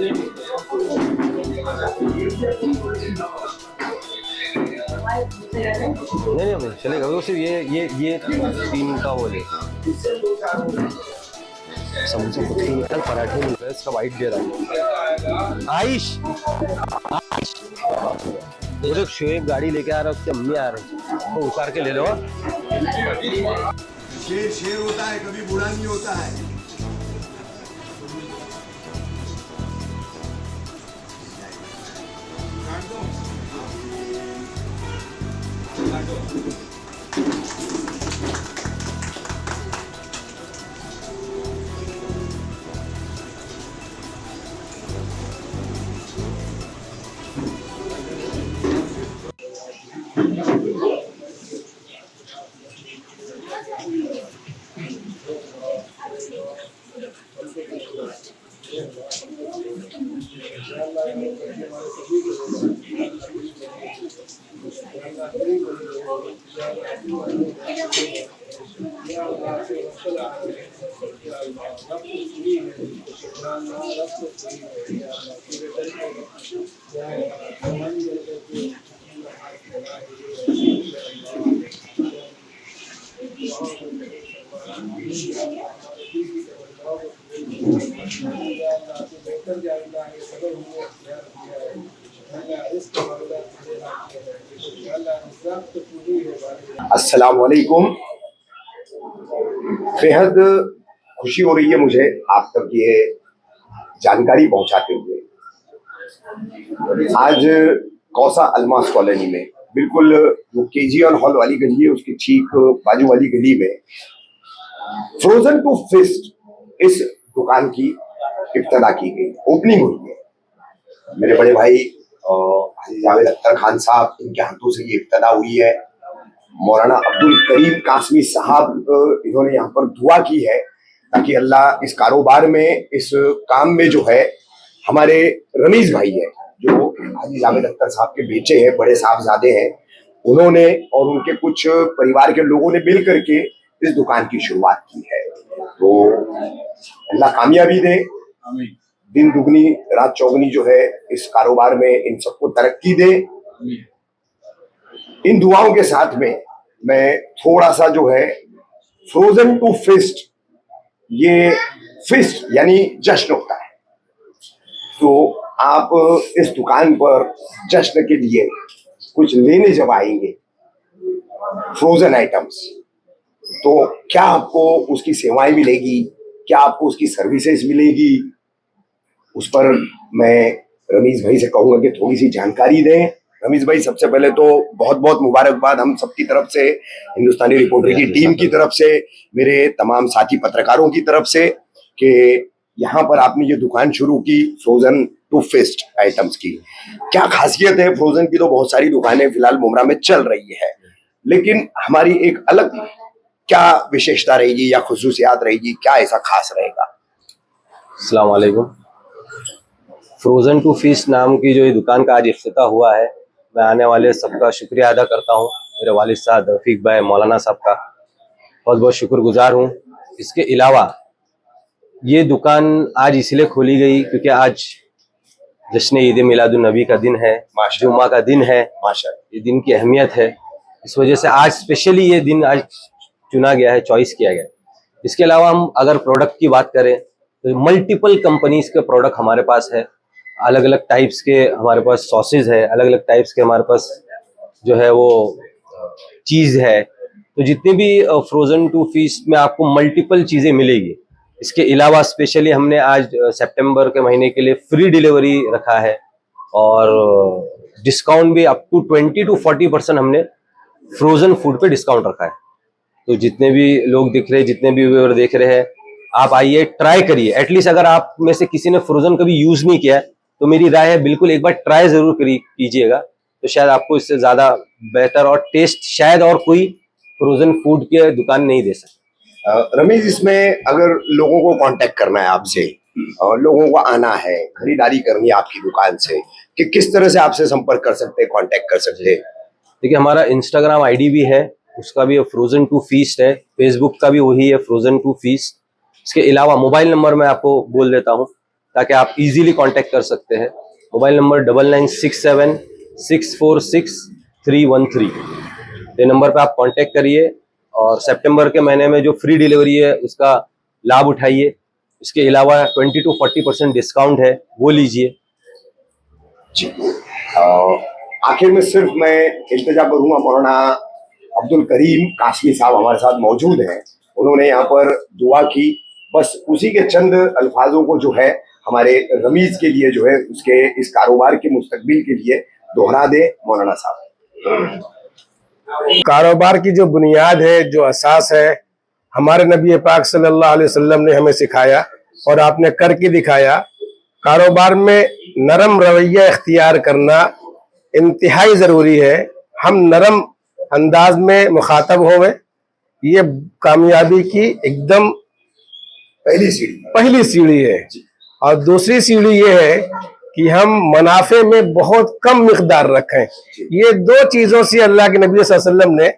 नहीं नहीं चलेगा, वो सिर्फ ये 3 का वो ले। समोसा कुछ नहीं निकल, पराठे मिल रहे, इसका वाइट दे रहा है। आयुष वो जो शोएब गाड़ी लेके आ रहा है, उसकी अम्मी आ रही है, वो उतार के ले लो। शेर शेर होता है, कभी बुरा नहीं होता है। अस्सलाम वालेकुम। बेहद खुशी हो रही है मुझे आप तक ये जानकारी पहुंचाते हुए। आज कौसा अल्मास कॉलोनी में, बिल्कुल जो केजीएन हॉल वाली गली है उसकी ठीक बाजू वाली गली में फ्रोजन टू फिस्ट इस दुकान की इफ्तिताह की गई, ओपनिंग हुई है। मेरे बड़े भाई हाजी जावेद अख्तर खान साहब, इनके हाथों से ये इफ्तिताह हुई है। मौलाना अब्दुल करीम कासमी साहब इन्होंने यहाँ पर दुआ की है ताकि अल्लाह इस कारोबार में, इस काम में जो है हमारे रमीज भाई है जो हाजी जावेद अख्तर साहब के बेटे हैं, बड़े साहबजादे हैं, उन्होंने और उनके कुछ परिवार के लोगों ने मिल करके इस दुकान की शुरुआत की है। तो अल्लाह कामयाबी दे, दिन दुगनी रात चौगनी जो है इस कारोबार में इन सबको तरक्की दे। इन दुआओं के साथ में मैं थोड़ा सा जो है फ्रोजन टू फिस्ट, ये फिस्ट यानी जश्न होता है, तो आप इस दुकान पर जश्न के लिए कुछ लेने जब आएंगे फ्रोजन आइटम्स, तो क्या आपको उसकी सेवाएं मिलेगी, क्या आपको उसकी सर्विसेज मिलेगी, उस पर मैं रमीज भाई से कहूंगा कि थोड़ी सी जानकारी दें। रमीज भाई, सबसे पहले तो बहुत बहुत मुबारकबाद हम सबकी तरफ से, हिंदुस्तानी रिपोर्टर की टीम की तरफ से, मेरे तमाम साथी पत्रकारों की तरफ से, कि यहाँ पर आपने ये दुकान शुरू की फ्रोजन टू फिस्ट आइटम्स की। क्या खासियत है फ्रोजन की? तो बहुत सारी दुकानें फिलहाल मुमरा में चल रही है, लेकिन हमारी एक अलग क्या विशेषता रहेगी या खुसूसियात रहेगी, क्या ऐसा खास रहेगा? अस्सलाम वालेकुम। फ्रोजन टू फिस्ट नाम की जो ये दुकान का आज इफ्तिताह हुआ है, मैं आने वाले सबका शुक्रिया अदा करता हूँ। मेरे वालिद साहब रफीक भाई मौलाना साहब का बहुत बहुत शुक्रगुजार हूँ। इसके अलावा ये दुकान आज इसलिए खोली गई क्योंकि आज जश्न ईद मिलादुन नबी का दिन है, जुम्मा का दिन है, माशाअल्लाह ये दिन की अहमियत है, इस वजह से आज स्पेशली ये दिन आज चुना गया है, चॉइस किया गया है। इसके अलावा हम अगर प्रोडक्ट की बात करें तो मल्टीपल कंपनीज के प्रोडक्ट हमारे पास है, अलग अलग टाइप्स के हमारे पास सॉसेज है, अलग अलग टाइप्स के हमारे पास जो है वो चीज़ है। तो जितने भी फ्रोजन टू फिस्ट में आपको मल्टीपल चीज़ें मिलेगी। इसके अलावा स्पेशली हमने आज सितंबर के महीने के लिए फ्री डिलीवरी रखा है और डिस्काउंट भी अप टू 20 to 40% हमने फ्रोजन फूड पे डिस्काउंट रखा है। तो जितने भी लोग दिख रहे हैं, जितने भी व्यूअर देख रहे हैं, आप आइए, ट्राई करिए। एटलीस्ट अगर आप में से किसी ने फ्रोजन कभी यूज नहीं किया है तो मेरी राय है बिल्कुल एक बार ट्राई जरूर कीजिएगा, तो शायद आपको इससे ज्यादा बेहतर और टेस्ट शायद और कोई फ्रोजन फूड की दुकान नहीं दे सकता। रमेश, इसमें अगर लोगों को कांटेक्ट करना है आपसे और लोगों को आना है, खरीदारी करनी है आपकी दुकान से, कि किस तरह से आपसे संपर्क कर सकते हैं, कांटेक्ट कर सकते हैं? देखिए, हमारा इंस्टाग्राम आईडी भी है, उसका भी फ्रोजन टू फीस्ट है, फेसबुक का भी वही है फ्रोजन टू फीस्ट। इसके अलावा मोबाइल नंबर मैं आपको बोल देता हूँ ताकि आप इजीली कांटेक्ट कर सकते हैं। Mobile number 9967646313। ये नंबर पे आप कांटेक्ट करिए और सितंबर के महीने में जो फ्री डिलीवरी है उसका लाभ उठाइए। इसके अलावा 20 to 40% डिस्काउंट है, वो लीजिए। जी। आखिर में सिर्फ मैं इल्तिजा करूंगा, मौलाना अब्दुल करीम कासमी साहब हमारे साथ मौजूद हैं, उन्होंने यहाँ पर दुआ की, बस उसी के चंद अल्फाजों को जो है हमारे रमीज के लिए जो है उसके इस कारोबार के मुस्तकबिल के लिए दोहरा दे मौलाना साहब। कारोबार की जो बुनियाद है, जो असास है, हमारे नबी पाक सल्लल्लाहु अलैहि वसल्लम ने हमें सिखाया और आपने करके दिखाया। कारोबार में नरम रवैया इख्तियार करना इंतहाई ज़रूरी है। हम नरम अंदाज में मुखातब होवे, ये कामयाबी की एकदम पहली सीढ़ी है। और दूसरी सीढ़ी ये है कि हम मुनाफे में बहुत कम मिकदार रखें। ये दो चीजों से अल्लाह के नबी सल्लल्लाहु अलैहि वसल्लम ने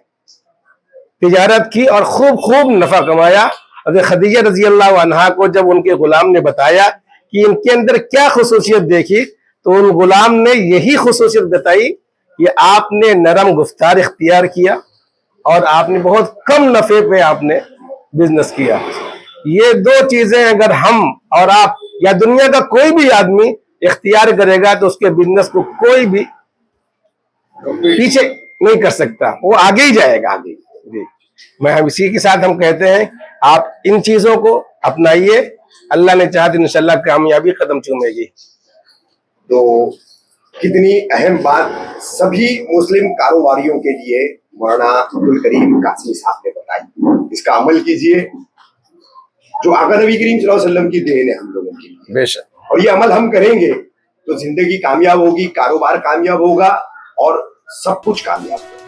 तिजारत की और खूब खूब नफा कमाया। और खदीजा रजी अल्लाह अन्हा को जब उनके गुलाम ने बताया कि इनके अंदर क्या खुसूसियत देखी, तो उन गुलाम ने यही खुसूसियत बताई कि आपने नरम गुफ्तार इख्तियार किया और आपने बहुत कम नफे पे आपने बिजनेस किया। ये दो चीजें अगर हम और आप या दुनिया का कोई भी आदमी इख्तियार करेगा तो उसके बिजनेस को कोई भी पीछे नहीं कर सकता, वो आगे ही जाएगा आगे। जी, मैं इसी के साथ हम कहते हैं आप इन चीजों को अपनाइए, अल्लाह ने चाहा तो इंशाल्लाह कामयाबी कदम चूमेगी। तो कितनी अहम बात सभी मुस्लिम कारोबारियों के लिए मौलाना अब्दुल करीम कासमी साहब ने बताई। इसका अमल कीजिए, जो आका नबी करीम सल्लल्लाहु अलैहि वसल्लम की देन है हम लोगों के लिए। बेशक। और ये अमल हम करेंगे तो जिंदगी कामयाब होगी, कारोबार कामयाब होगा और सब कुछ कामयाब होगा।